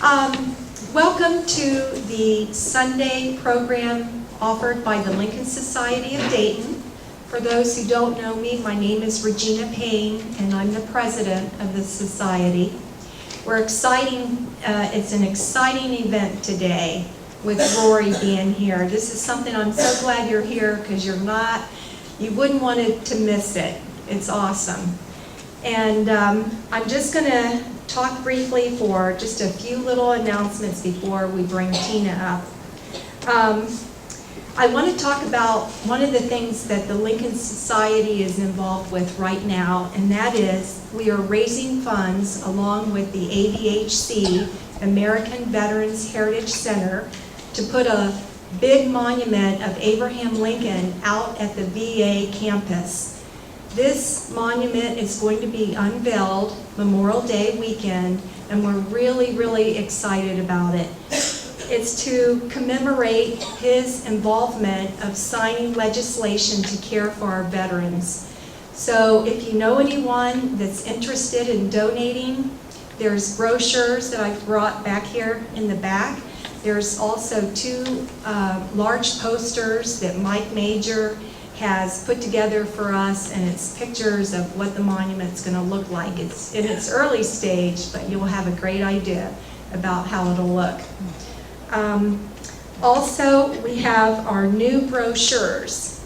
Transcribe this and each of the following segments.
Welcome to the Sunday program offered by the Lincoln Society of Dayton. For those who don't know me, my name is Regina Payne, and I'm the president of the society. It's an exciting event today with Rory being here. This is something I'm so glad you're here because you wouldn't want to miss it. It's awesome. And I'm just going to talk briefly for just a few little announcements before we bring Tina up. I want to talk about one of the things that the Lincoln Society is involved with right now, and that is we are raising funds along with the AVHC, American Veterans Heritage Center, to put a big monument of Abraham Lincoln out at the VA campus. This monument is going to be unveiled Memorial Day weekend, and we're really, really excited about it. It's to commemorate his involvement of signing legislation to care for our veterans. So if you know anyone that's interested in donating, there's brochures that I've brought back here in the back. There's also two large posters that Mike Major has put together for us, and it's pictures of what the monument's going to look like. It's in its early stage, but you'll have a great idea about how it'll look. Also, we have our new brochures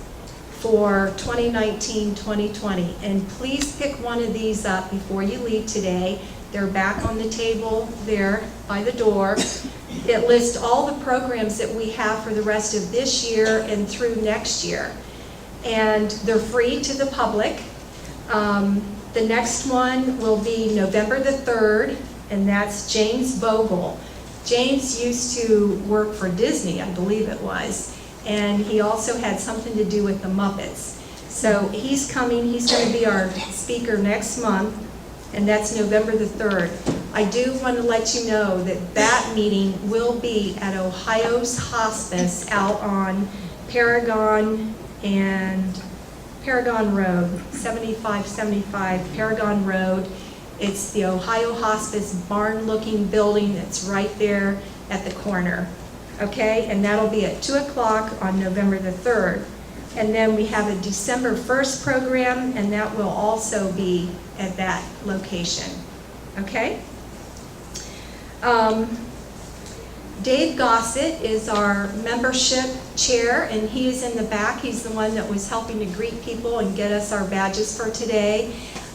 for 2019-2020, and please pick one of these up before you leave today. They're back on the table there by the door. It lists all the programs that we have for the rest of this year and through next year. And they're free to the public. The next one will be November the 3rd, and that's James Vogel. James used to work for Disney, I believe it was, and he also had something to do with the Muppets. So he's coming, he's going to be our speaker next month, and that's November the 3rd. I do want to let you know that that meeting will be at Ohio's Hospice out on Paragon Road, 7575 Paragon Road. It's the Ohio Hospice barn-looking building that's right there at the corner. Okay, and that'll be at 2 o'clock on November the 3rd. And then we have a December 1st program, and that will also be at that location. Okay? Dave Gossett is our membership chair, and he is in the back. He's the one that was helping to greet people and get us our badges for today.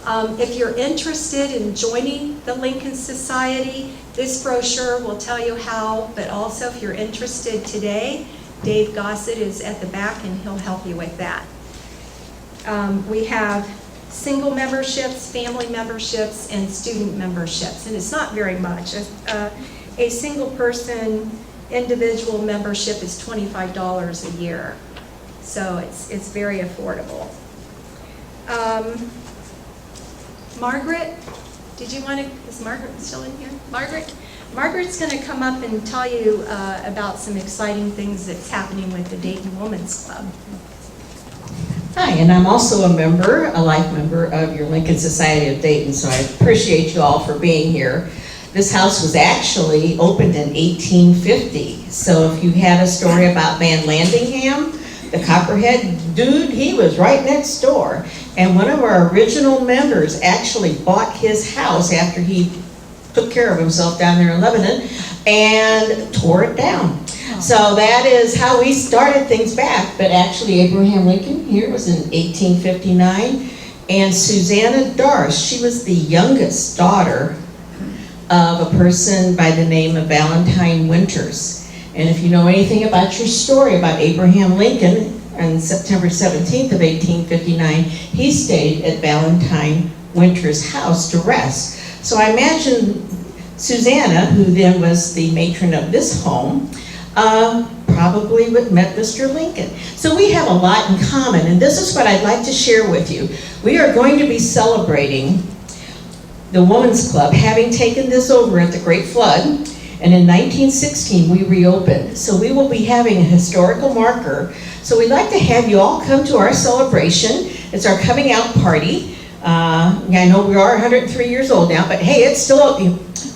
If you're interested in joining the Lincoln Society, this brochure will tell you how, but also if you're interested today, Dave Gossett is at the back and he'll help you with that. We have single memberships, family memberships, and student memberships, and it's not very much. A single person individual membership is $25 a year, so it's very affordable. Margaret, is Margaret still in here? Margaret's going to come up and tell you about some exciting things that's happening with the Dayton Women's Club. Hi, and I'm also a life member of your Lincoln Society of Dayton, so I appreciate you all for being here. This house was actually opened in 1850, so if you had a story about Van Landingham, the Copperhead dude, he was right next door. And one of our original members actually bought his house after he took care of himself down there in Lebanon and tore it down. So that is how we started things back. But actually Abraham Lincoln here was in 1859. And Susanna Darst, she was the youngest daughter of a person by the name of Valentine Winters. And if you know anything about your story about Abraham Lincoln, on September 17th of 1859, he stayed at Valentine Winters' house to rest. So I imagine Susanna, who then was the matron of this home, probably met Mr. Lincoln. So we have a lot in common, and this is what I'd like to share with you. We are going to be celebrating the Women's Club, having taken this over at the Great Flood, and in 1916 we reopened. So we will be having a historical marker. So we'd like to have you all come to our celebration. It's our coming out party. Yeah, I know we are 103 years old now, but hey, it's still,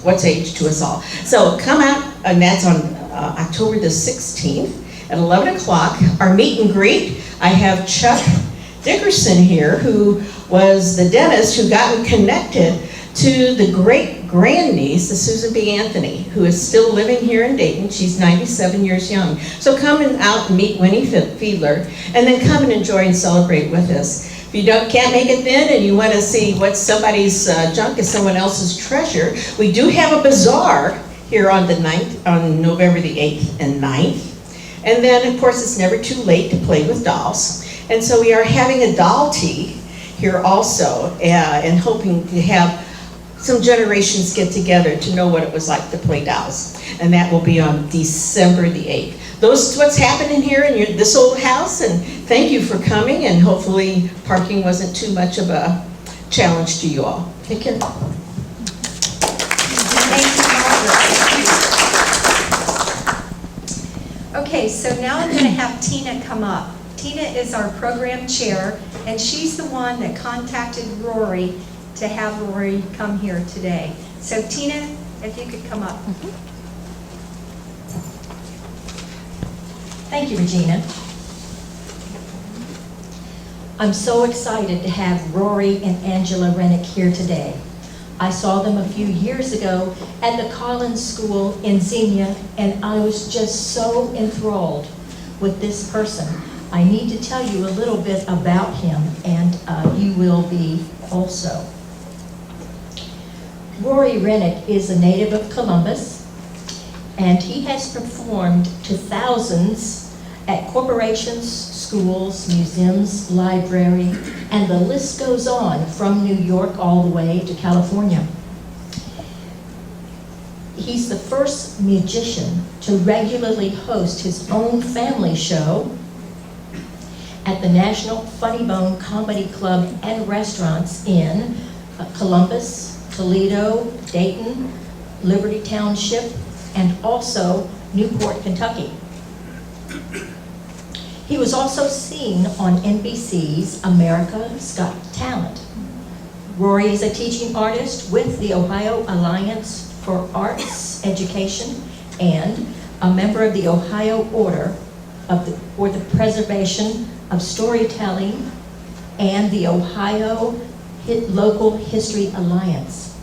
what's age to us all? So come out, and that's on October the 16th at 11 o'clock, our meet and greet. I have Chuck Dickerson here, who was the dentist who got me connected to the great-grandniece of Susan B. Anthony, who is still living here in Dayton. She's 97 years young. So come out and meet Winnie Fiedler, and then come and enjoy and celebrate with us. If you can't make it then, and you want to see what somebody's junk is someone else's treasure, we do have a bazaar here on the 9th, on November the 8th and 9th. And then, of course, it's never too late to play with dolls. And so we are having a doll tea here also, and hoping to have some generations get together to know what it was like to play dolls. And that will be on December the 8th. Those what's happening here in this old house, and thank you for coming, and hopefully parking wasn't too much of a challenge to you all. Take care. Thank you, Margaret. Okay, so now I'm going to have Tina come up. Tina is our program chair, and she's the one that contacted Rory to have Rory come here today. So Tina, if you could come up. Thank you, Regina. I'm so excited to have Rory and Angela Rennick here today. I saw them a few years ago at the Collins School in Xenia, and I was just so enthralled with this person. I need to tell you a little bit about him, and you will be also. Rory Rennick is a native of Columbus, and he has performed to thousands at corporations, schools, museums, library, and the list goes on from New York all the way to California. He's the first musician to regularly host his own family show at the National Funny Bone Comedy Club and Restaurants in Columbus, Toledo, Dayton, Liberty Township, and also Newport, Kentucky. He was also seen on NBC's America's Got Talent. Rory is a teaching artist with the Ohio Alliance for Arts Education and a member of the Ohio Order for the Preservation of Storytelling and the Ohio Local History Alliance.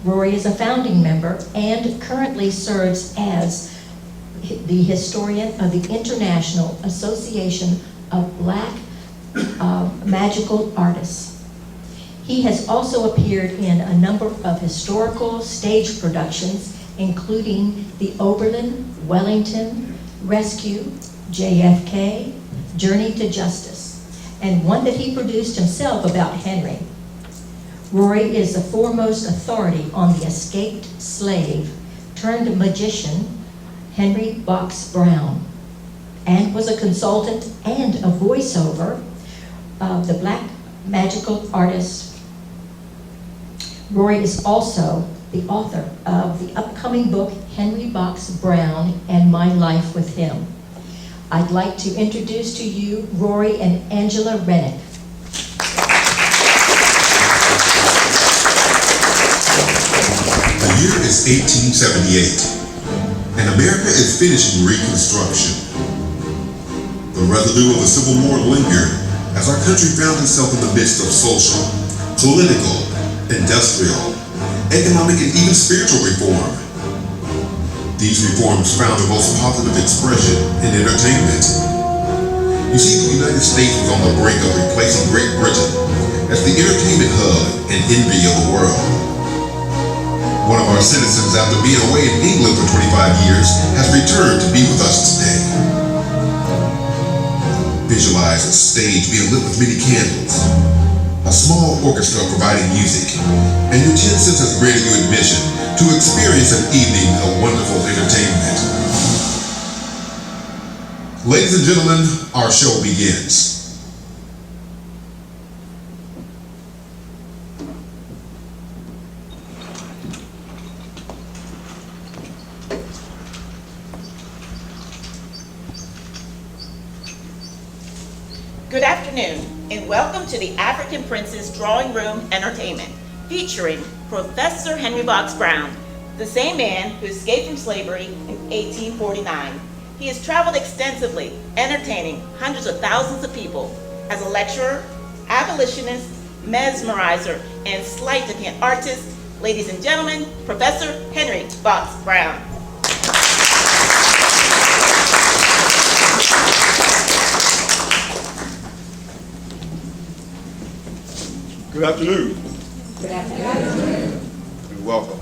Rory is a founding member and currently serves as the historian of the International Association of Black Magical Artists. He has also appeared in a number of historical stage productions, including the Oberlin, Wellington, Rescue, JFK, Journey to Justice, and one that he produced himself about Henry. Rory is the foremost authority on the escaped slave turned magician Henry Box Brown, and was a consultant and a voiceover of the Black magical artist. Rory is also the author of the upcoming book, Henry Box Brown and My Life with Him. I'd like to introduce to you Rory and Angela Rennick. The year is 1878. And America is finishing Reconstruction. The residue of the Civil War lingered as our country found itself in the midst of social, political, industrial, economic, and even spiritual reform. These reforms found their most positive expression in entertainment. You see, the United States was on the brink of replacing Great Britain as the entertainment hub and envy of the world. One of our citizens, after being away in England for 25 years, has returned to be with us today. Visualize a stage being lit with many candles, a small orchestra providing music, and your 10 cents has granted you admission to experience an evening of wonderful entertainment. Ladies and gentlemen, our show begins. Good afternoon. and welcome to the African Princess Drawing Room Entertainment, featuring Professor Henry Box Brown, the same man who escaped from slavery in 1849. He has traveled extensively, entertaining hundreds of thousands of people as a lecturer, abolitionist, mesmerizer, and sleight of hand artist. Ladies and gentlemen, Professor Henry Box Brown. Good afternoon. Good afternoon. And welcome.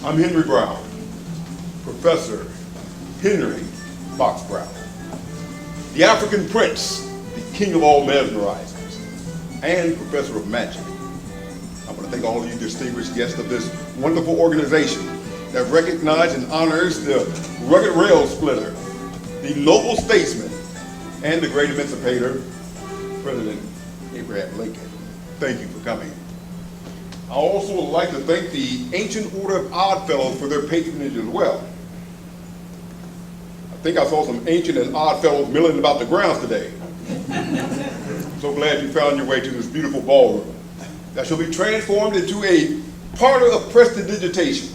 I'm Henry Brown, Professor Henry Box Brown, the African Prince, the king of all mesmerizers, and professor of magic. I want to thank all of you distinguished guests of this wonderful organization that recognizes and honors the rugged rail splitter, the noble statesman, and the great emancipator, President Abraham Lincoln. Thank you for coming. I also would like to thank the Ancient Order of Odd Fellows for their patronage as well. I think I saw some ancient and odd fellows milling about the grounds today. I'm so glad you found your way to this beautiful ballroom that shall be transformed into a parlor of prestidigitation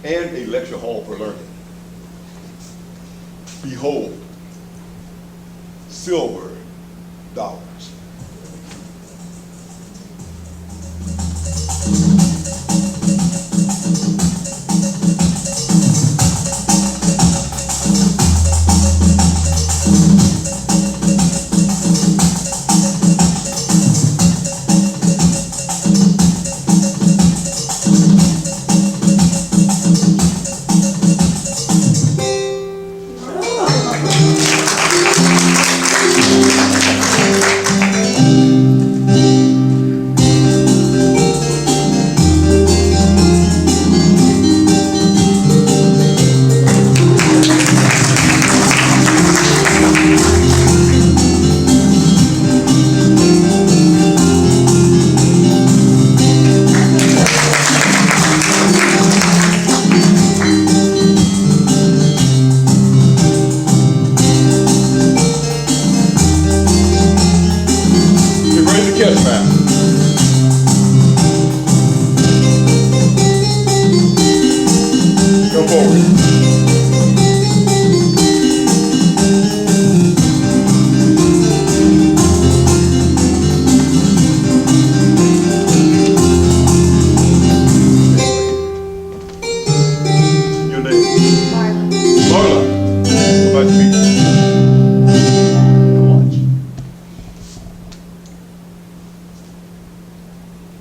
and a lecture hall for learning. Behold, silver dollars.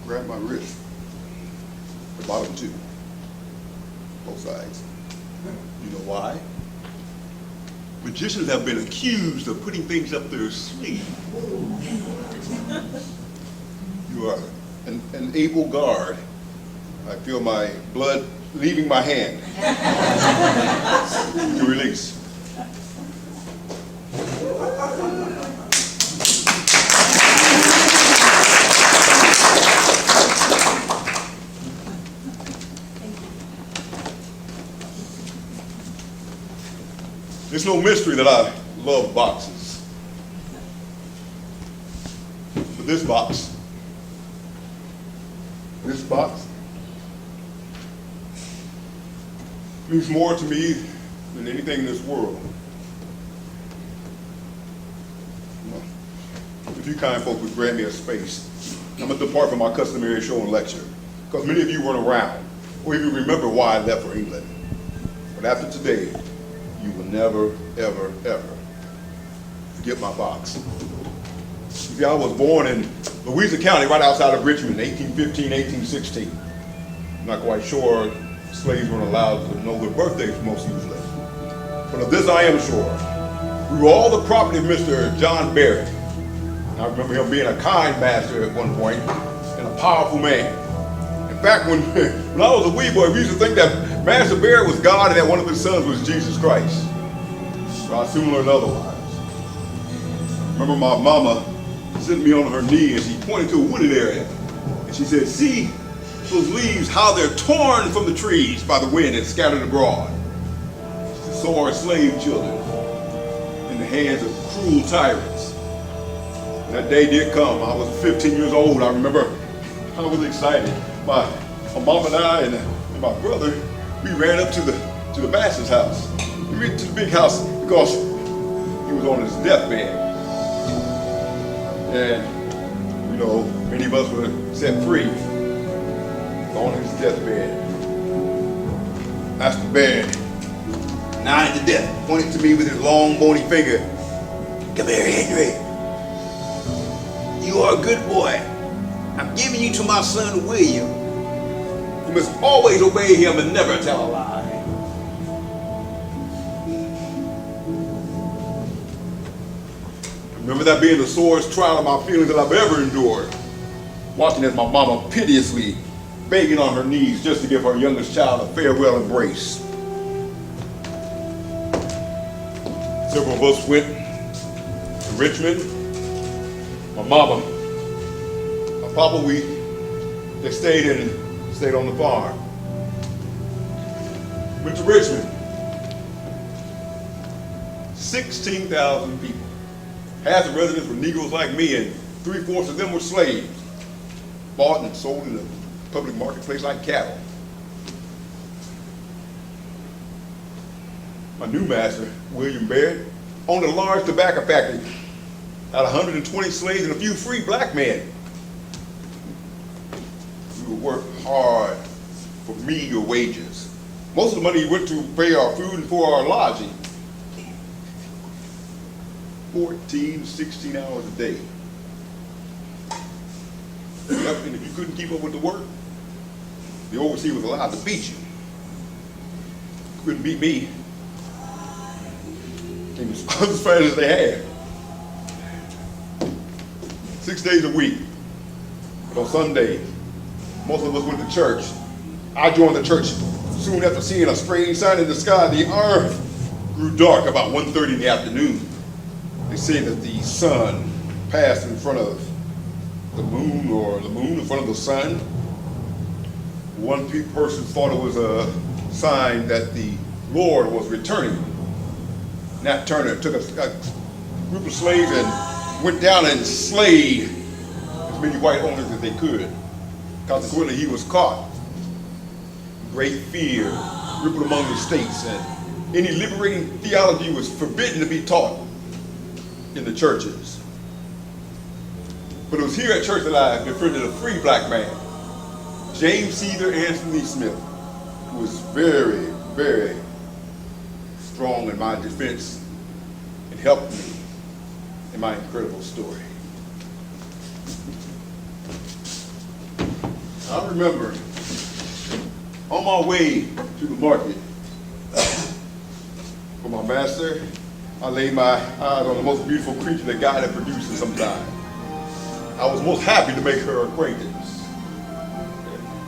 Grab my wrist, the bottom two, both sides. You know why? Magicians have been accused of putting things up their sleeve. You are an able guard. I feel my blood leaving my hand. To release. It's no mystery that I love boxes. But this box means more to me than anything in this world. If you kind folks would grant me a space, I'm going to depart from my customary show and lecture, because many of you weren't around or even remember why I left for England. But after today, you will never, ever, ever forget my box. You see, I was born in Louisa County, right outside of Richmond, 1815, 1816. I'm not quite sure slaves weren't allowed to know their birthdays most usually. But of this I am sure. We were all the property of Mr. John Barrett. I remember him being a kind master at one point and a powerful man. In fact, when I was a wee boy, we used to think that Master Barrett was God and that one of his sons was Jesus Christ. But I soon learned otherwise. I remember my mama sitting me on her knee and she pointed to a wooded area and she said, "See those leaves, how they're torn from the trees by the wind and scattered abroad. So are slave children in the hands of cruel tyrants." That day did come. I was 15 years old. I remember I was excited. My mom and I and my brother, we ran up to the pastor's house. We went to the big house because he was on his deathbed. And, you know, many of us were set free on his deathbed. Pastor Barry, nigh to death, pointed to me with his long, bony finger. Come here, Henry. You are a good boy. I'm giving you to my son, William. You must always obey him and never tell a lie. I remember that being the sorest trial of my feelings that I've ever endured. Watching as my mama piteously begging on her knees just to give her youngest child a farewell embrace. Several of us went to Richmond. My mama, my papa, they stayed on the farm. Went to Richmond. 16,000 people. Half the residents were Negroes like me, and 3/4 of them were slaves, bought and sold in the public marketplace like cattle. My new master, William Baird, owned a large tobacco factory, had 120 slaves and a few free black men. We would work hard for meager wages. Most of the money went to pay our food and for our lodging. 14, 16 hours a day. And if you couldn't keep up with the work, the overseer was allowed to beat you. Couldn't beat me. Came as fast as they had. 6 days a week. But on Sunday, most of us went to church. I joined the church soon after seeing a strange sign in the sky. The earth grew dark about 1:30 in the afternoon. They say that the sun passed in front of the moon, or the moon in front of the sun. One person thought it was a sign that the Lord was returning. Nat Turner took a group of slaves and went down and slayed as many white owners as they could. Consequently, he was caught. Great fear rippled among the states, and any liberating theology was forbidden to be taught in the churches. But it was here at church that I befriended a free black man, James Cedar Anthony Smith, who was very, very strong in my defense and helped me in my incredible story. I remember on my way to the market for my master, I laid my eyes on the most beautiful creature that God had produced in some time. I was most happy to make her acquaintance.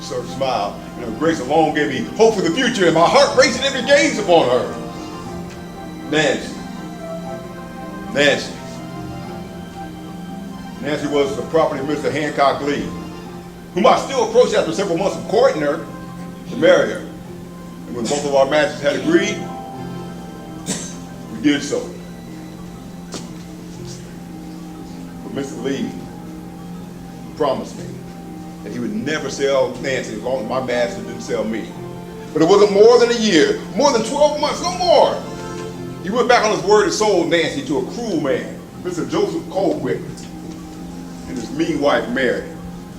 So her smile and her grace alone gave me hope for the future, and my heart raced at every gaze upon her. Nancy. Nancy was the property of Mr. Hancock Lee, whom I still approached after several months of courting her to marry her. And when both of our masters had agreed, we did so. But Mr. Lee promised me that he would never sell Nancy as long as my master didn't sell me. But it wasn't more than a year, more than 12 months, no more. He went back on his word and sold Nancy to a cruel man, Mr. Joseph Colquitt, and his mean wife, Mary,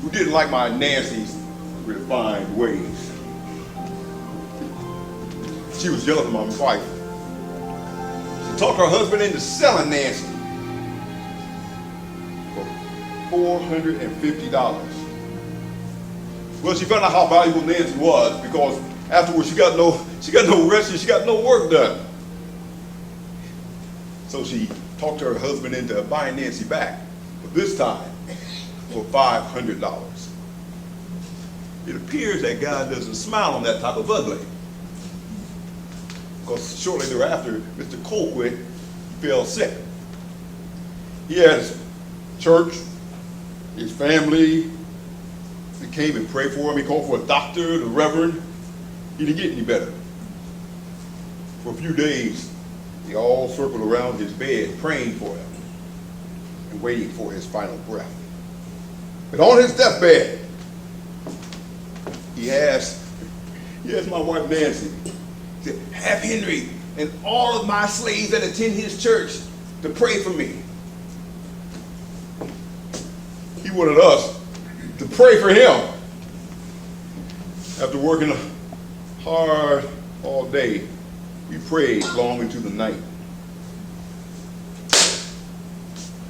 who didn't like my Nancy's refined ways. She was jealous of my wife. She talked her husband into selling Nancy for $450. Well, she found out how valuable Nancy was, because afterwards she got no rest and she got no work done. So she talked her husband into buying Nancy back, but this time for $500. It appears that God doesn't smile on that type of ugly, because shortly thereafter, Mr. Colquitt fell sick. He had his church, his family, they came and prayed for him. He called for a doctor, the reverend. He didn't get any better. For a few days, they all circled around his bed praying for him. and waiting for his final breath. But on his deathbed, he asked my wife Nancy, he said, have Henry and all of my slaves that attend his church to pray for me. He wanted us to pray for him. After working hard all day, we prayed long into the night.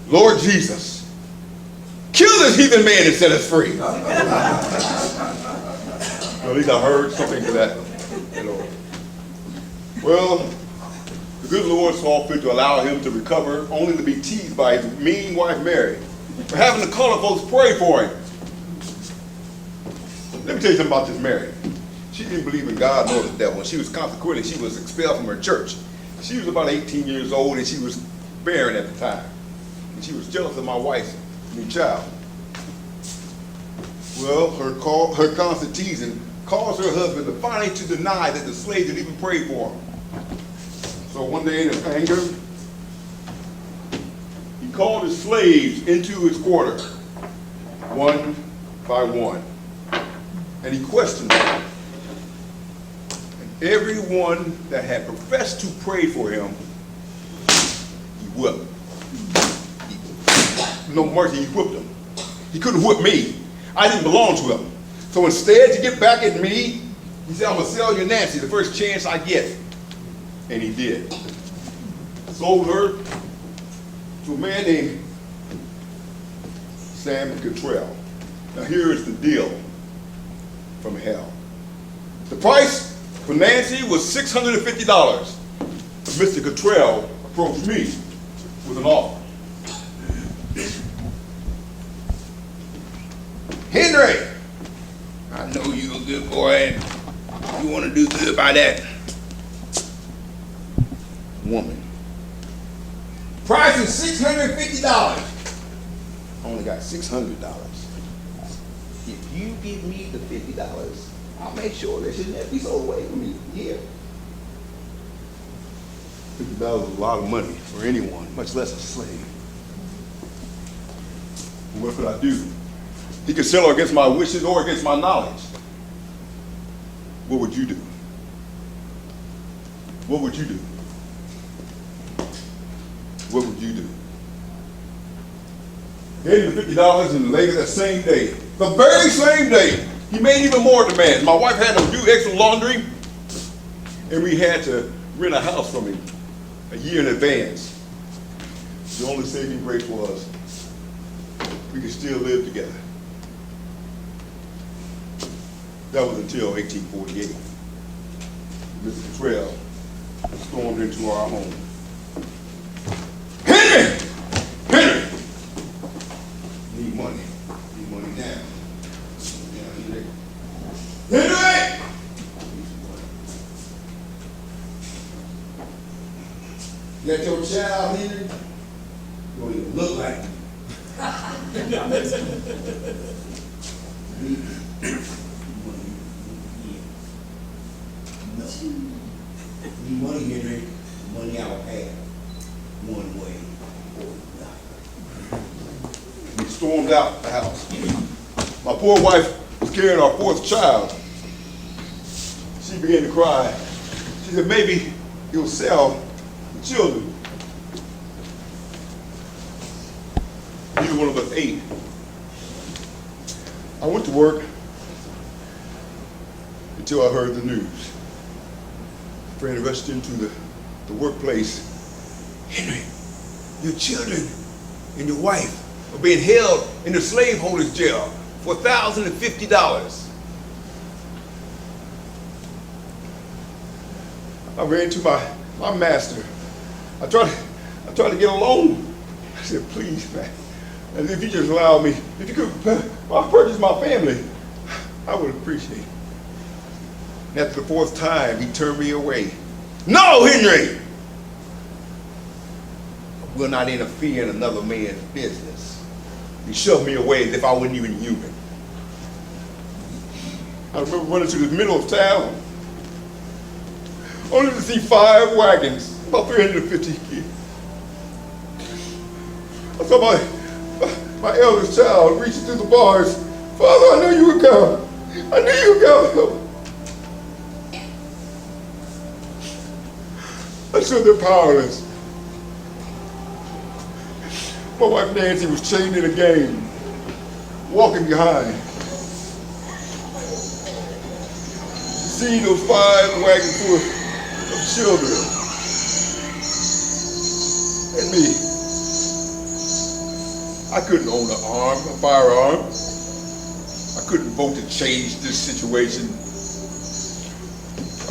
Lord Jesus, kill this heathen man and set us free. Well, at least I heard something to that. Well, the good Lord saw fit to allow him to recover, only to be teased by his mean wife Mary for having the colored folks pray for him. Let me tell you something about this Mary. She didn't believe in God nor the devil. When she was consequently, she was expelled from her church. She was about 18 years old and she was barren at the time. And she was jealous of my wife's new child. Well, her constant teasing caused her husband to finally to deny that the slaves had even prayed for him. So one day in his anger, he called his slaves into his quarters, one by one, and he questioned them. And everyone that had professed to pray for him, he whipped. No mercy, he whipped them. He couldn't whip me. I didn't belong to him. So instead, to get back at me, he said, I'm going to sell you Nancy the first chance I get. And he did. Sold her to a man named Sam Cottrell. Now here is the deal from hell. The price for Nancy was $650. But Mr. Cottrell approached me with an offer. Henry, I know you're a good boy and you want to do good by that woman. Price is $650. I only got $600. If you give me the $50, I'll make sure that she'll never be sold away from me. Yeah. $50 is a lot of money for anyone, much less a slave. What could I do? He could sell her against my wishes or against my knowledge. What would you do? What would you do? What would you do? Gave him the $50 and later that same day, the very same day, he made even more demands. My wife had to do extra laundry, and we had to rent a house from him a year in advance. The only saving grace was we could still live together. That was until 1848. Mr. Cottrell stormed into our home. Henry! Henry! Need money. Need money now. Henry! You got your child, Henry? You don't even look like him. Need money, Henry. Money I will have. One way or another. We stormed out the house. My poor wife was carrying our fourth child. She began to cry. She said, maybe he'll sell the children. Neither one of us ate. I went to work until I heard the news. A friend rushed into the workplace. Henry, your children and your wife are being held in the slaveholders' jail for $1,050. I ran to my master. I tried to get a loan. I said, please, man, and if you just allow me, if you could purchase my family, I would appreciate it. And after the fourth time, he turned me away. No, Henry! I will not interfere in another man's business. He shoved me away as if I wasn't even human. I remember running to the middle of town, only to see 5 wagons, about 350 kids. I saw my eldest child reaching through the bars. Father, I knew you would come. I knew you would come. I stood there powerless. My wife Nancy was chained in a game, walking behind. See those 5 wagons full of children and me. I couldn't own a firearm. I couldn't vote to change this situation.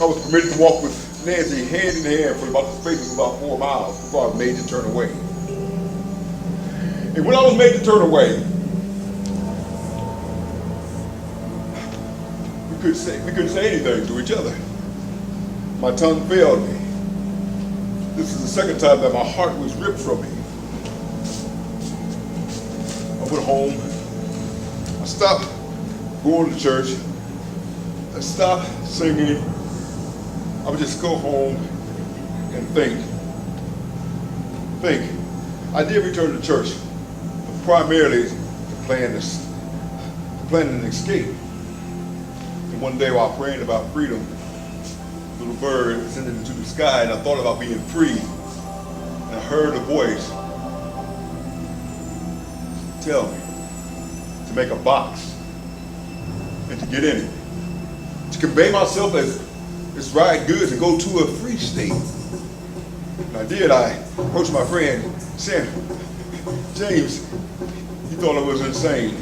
I was permitted to walk with Nancy hand in hand for about the space of about 4 miles before I was made to turn away. And when I was made to turn away, we couldn't say anything to each other. My tongue failed me. This is the second time that my heart was ripped from me. I went home. I stopped going to church. I stopped singing. I would just go home and think. I did return to church, but primarily to plan an escape. And one day while praying about freedom, a little bird ascended into the sky, and I thought about being free. And I heard a voice tell me to make a box and to get in it, to convey myself as ride goods and go to a free state. And I did. I approached my friend, James. He thought I was insane.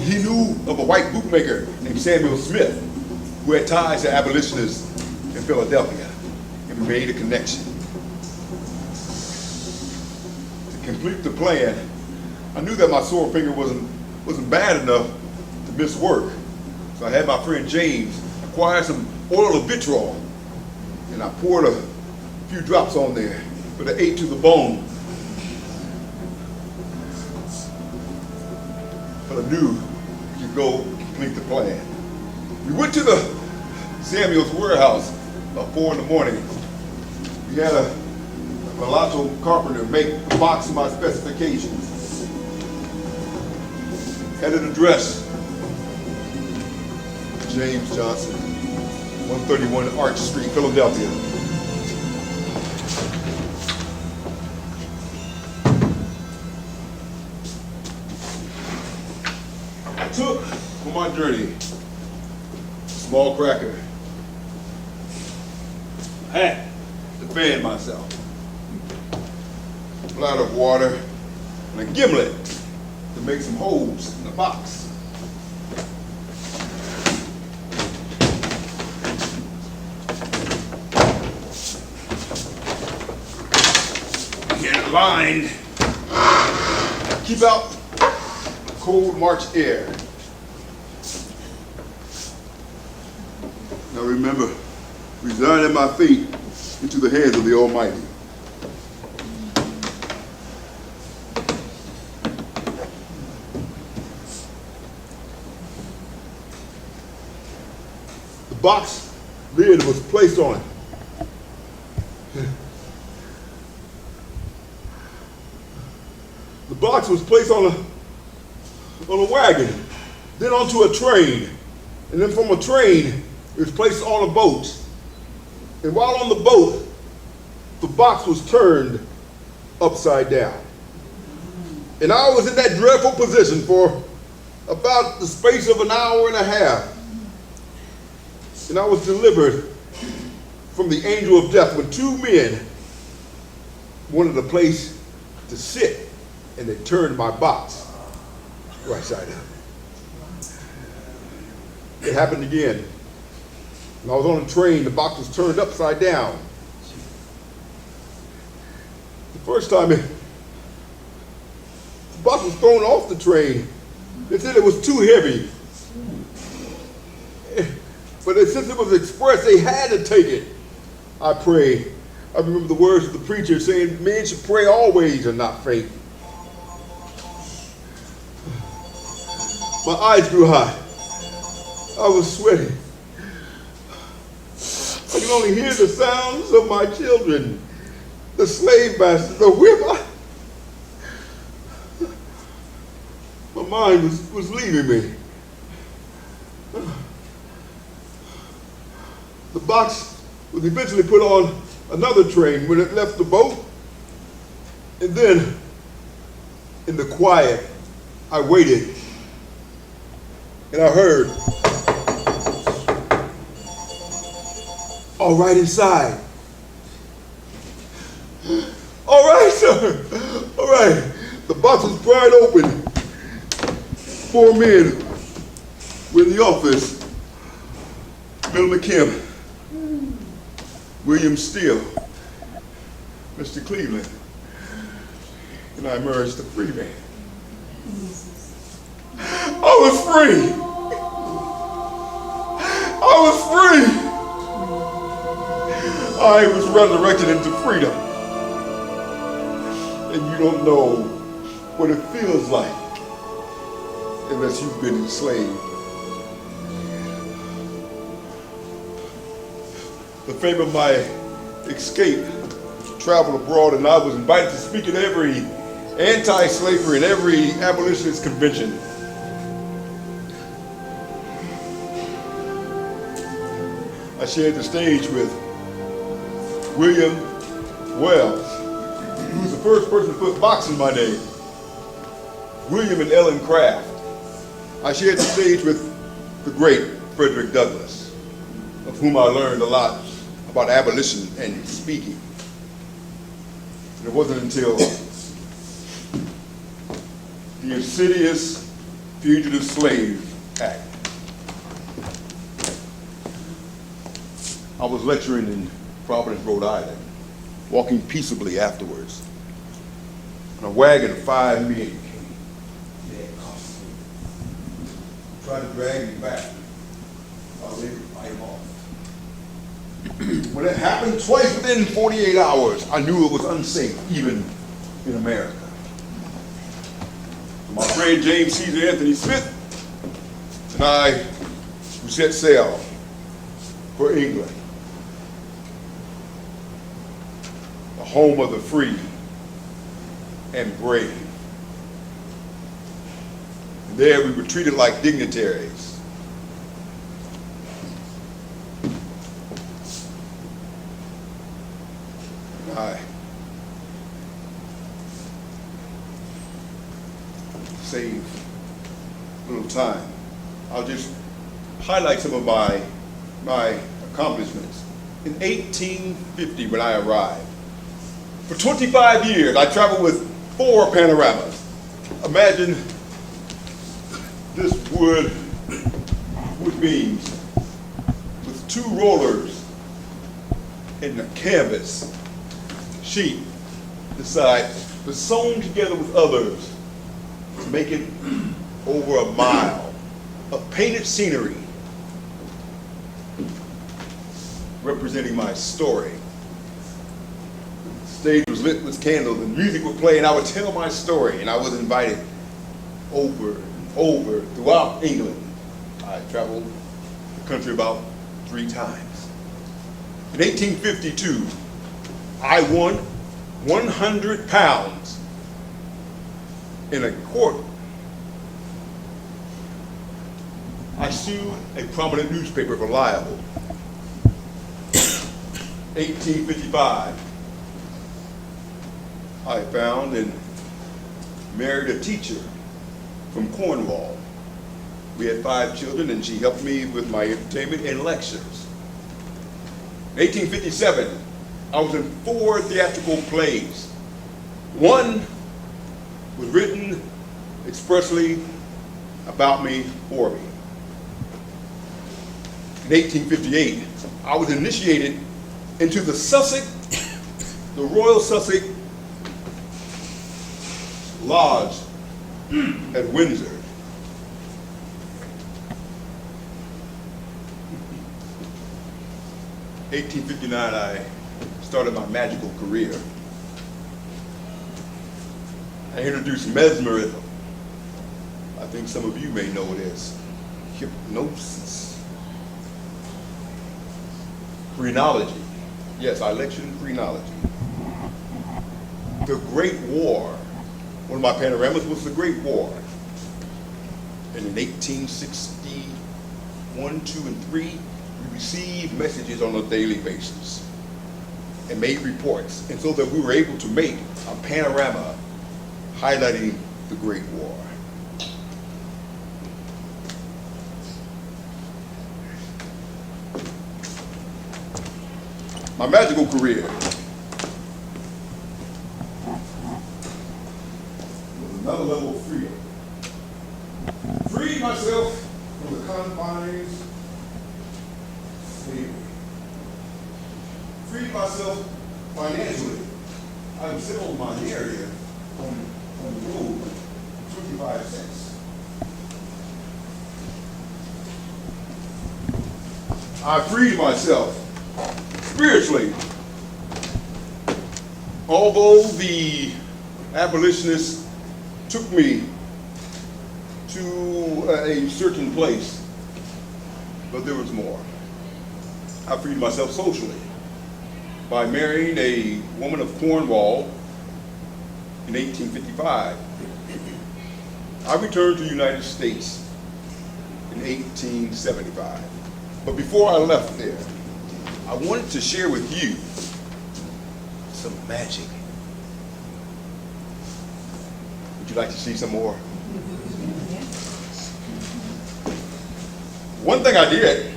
He knew of a white bootmaker named Samuel Smith who had ties to abolitionists in Philadelphia, and we made a connection. To complete the plan, I knew that my sore finger wasn't bad enough to miss work. So I had my friend James acquire some oil of vitriol, and I poured a few drops on there, but it ate to the bone. But I knew we could go complete the plan. We went to the Samuel's warehouse about 4 in the morning. We had a mulatto carpenter make a box of my specifications. Had it addressed James Johnson, 131 Arch Street, Philadelphia. I took for my journey a small cracker, a hat to fan myself, a bladder of water, and a gimlet to make some holes in the box. Get lined. Keep out cold March air. Now remember, resigning my fate into the hands of the Almighty. The box lid was placed on it. The box was placed on a wagon, then onto a train, and then from a train, it was placed on a boat. And while on the boat, the box was turned upside down. And I was in that dreadful position for about the space of an hour and a half. And I was delivered from the angel of death when 2 men wanted a place to sit, and they turned my box right side up. It happened again. When I was on a train, the box was turned upside down. The first time the box was thrown off the train, they said it was too heavy. But since it was expressed, they had to take it. I prayed. I remember the words of the preacher saying, men should pray always and not faint. My eyes grew hot. I was sweating. I could only hear the sounds of my children, the slave master, the whip. mind was leaving me. The box was eventually put on another train when it left the boat. And then, in the quiet, I waited. And I heard, "All right inside." "All right, sir. All right." The box was pried open. 4 men were in the office. Bill McKim, William Steele, Mr. Cleveland, and I emerged a free man. I was free. I was free. I was resurrected into freedom. And you don't know what it feels like unless you've been enslaved. The fame of my escape traveled abroad, and I was invited to speak at every anti-slavery and every abolitionist convention. I shared the stage with William Wells, who was the first person to put box in my name. William and Ellen Craft. I shared the stage with the great Frederick Douglass, of whom I learned a lot about abolition and speaking. And it wasn't until the insidious Fugitive Slave Act. I was lecturing in Providence, Rhode Island, walking peaceably afterwards. And a wagon of 5 men came. They had costumes. Tried to drag me back. I was able to fight them off. When it happened twice within 48 hours, I knew it was unsafe, even in America. My friend James Caesar Anthony Smith and I, we set sail for England, the home of the free and brave. And there we were treated like dignitaries. I save a little time. I'll just highlight some of my accomplishments. In 1850, when I arrived, for 25 years, I traveled with 4 panoramas. Imagine this wood beams with 2 rollers and a canvas sheet beside, but sewn together with others to make it over a mile of painted scenery representing my story. The stage was lit with candles and music would play and I would tell my story, and I was invited over and over throughout England. I traveled the country about 3 times. In 1852, I won 100 pounds in a court. I sued a prominent newspaper for libel. 1855, I found and married a teacher from Cornwall. We had 5 children and she helped me with my entertainment and lectures. 1857, I was in 4 theatrical plays. One was written expressly about me, for me. In 1858, I was initiated into the Royal Sussex Lodge at Windsor. In 1859, I started my magical career. I introduced mesmerism. I think some of you may know it as hypnosis. Phrenology. Yes, I lectured in phrenology. The Great War. One of my panoramas was the Great War. And in 1861, 2, and 3, we received messages on a daily basis and made reports. And so that we were able to make a panorama highlighting the Great War. My magical career was another level of freedom. Freed myself from the confines of slavery. Freed myself financially. I was settled my area on the road for 25 cents. I freed myself spiritually. Although the abolitionists took me to a certain place, but there was more. I freed myself socially by marrying a woman of Cornwall in 1855. I returned to the United States in 1875. But before I left there, I wanted to share with you some magic. Would you like to see some more? One thing I did,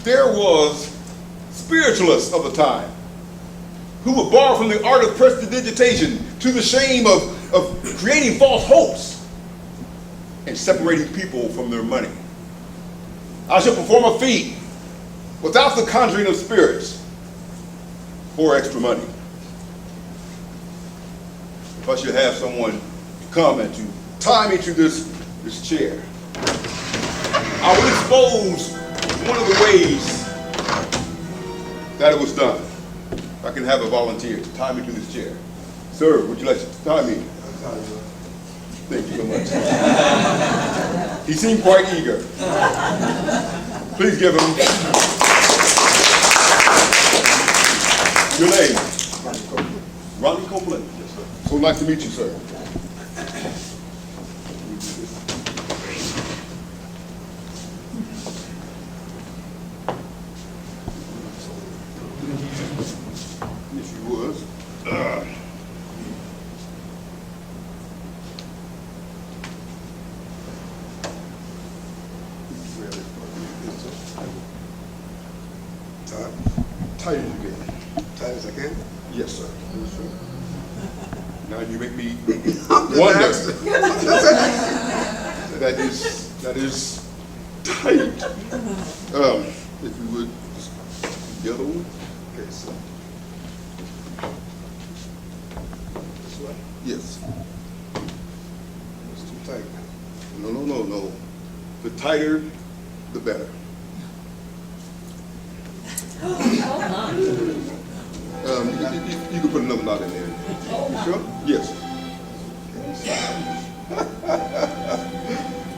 there was spiritualists of the time who would borrow from the art of prestidigitation to the shame of creating false hopes and separating people from their money. I shall perform a feat without the conjuring of spirits for extra money. If I should have someone come and to tie me to this chair, I will expose one of the ways that it was done. If I can have a volunteer to tie me to this chair. Sir, would you like to tie me? Thank you so much. He seemed quite eager. Please give him your name. Ronnie Copeland. Yes, sir. So nice to meet you, sir. Yes, you was. Tight as you get. Tight as I can? Yes, sir. Now you make me wonder. That is tight. If you would, the other one. Okay, so. This way? Yes. It's too tight. No. The tighter, the better. You can put another knot in there. You sure? Yes.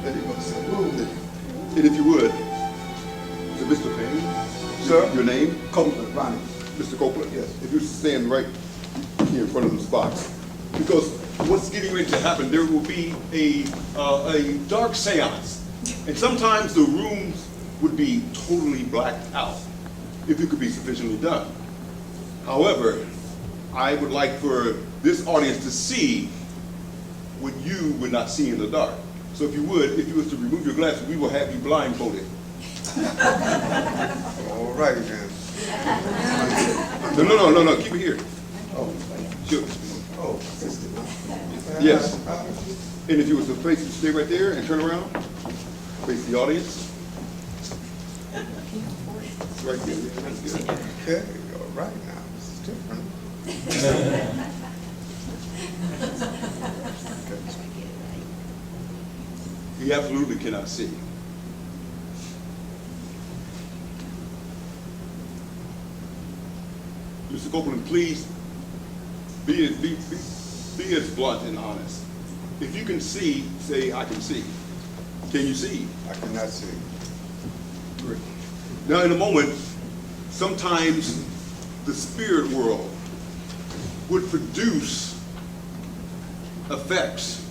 There you go, sir. And if you would, Mr. Payne, sir, your name? Copeland, Ronnie. Mr. Copeland, yes. If you stand right here in front of the spots, because what's getting ready to happen, there will be a dark seance, and sometimes the rooms would be totally blacked out if it could be sufficiently done. However, I would like for this audience to see what you would not see in the dark. So if you was to remove your glasses, we will have you blindfolded. All righty then. No, keep it here. Oh, Sure. oh, sister. Yes. And if you was to stay right there and turn around, face the audience. Right there. That's good. Okay, all right now. This is different. He absolutely cannot see. Mr. Copeland, please be as blunt and honest. If you can see, say, I can see. Can you see? I cannot see. Great. Now, in a moment, sometimes the spirit world would produce effects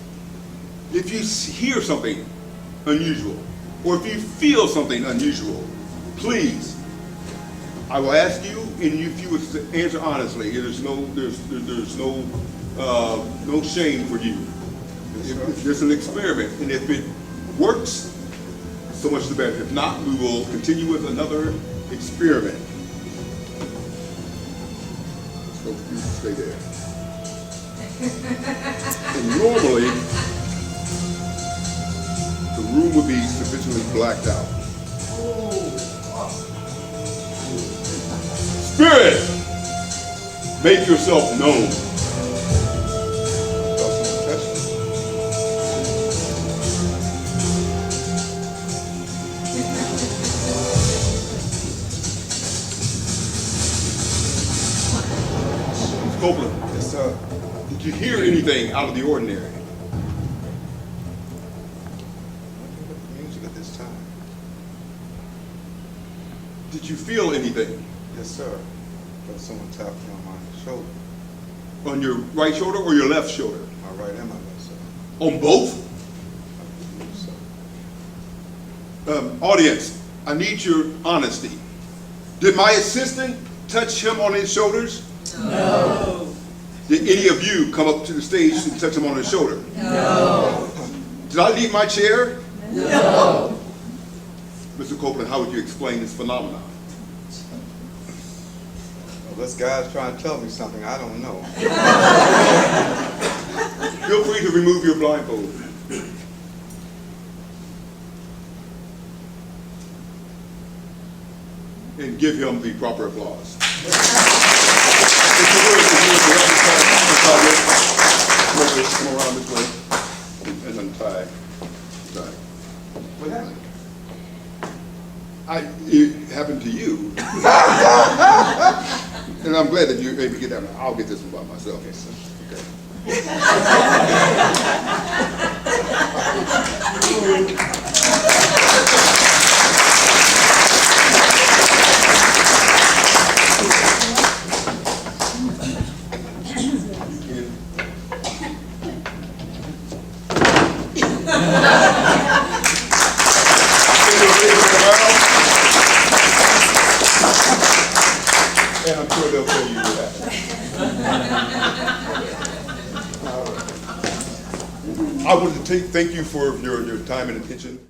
if you hear something unusual, or if you feel something unusual, please, I will ask you, and if you would answer honestly, there's no shame for you. It's just an experiment, and if it works, so much the better. If not, we will continue with another experiment. So you stay there. And normally, the room would be sufficiently blacked out. Spirit, make yourself known. Mr. Copeland, Yes, sir. did you hear anything out of the ordinary? Music at this time. Did you feel anything? Yes, sir. Felt someone tapping on my shoulder, On your right shoulder or your left shoulder? my right and my left, sir. On both? I believe so. Audience, I need your honesty. Did my assistant touch him on his shoulders? No. Did any of you come up to the stage and touch him on his shoulder? No. Did I leave my chair? No. Mr. Copeland, how would you explain this phenomenon? Well, this guy's trying to tell me something I don't know. Feel free to remove your blindfold. And give him the proper applause. Mr. Wood, if you would help me come around this way and untie. What happened? It happened to you. And I'm glad that you're able to get that one. I'll get this one by myself. Okay, sir. And I'm sure they'll tell you what happened. I want to thank you for your time and attention.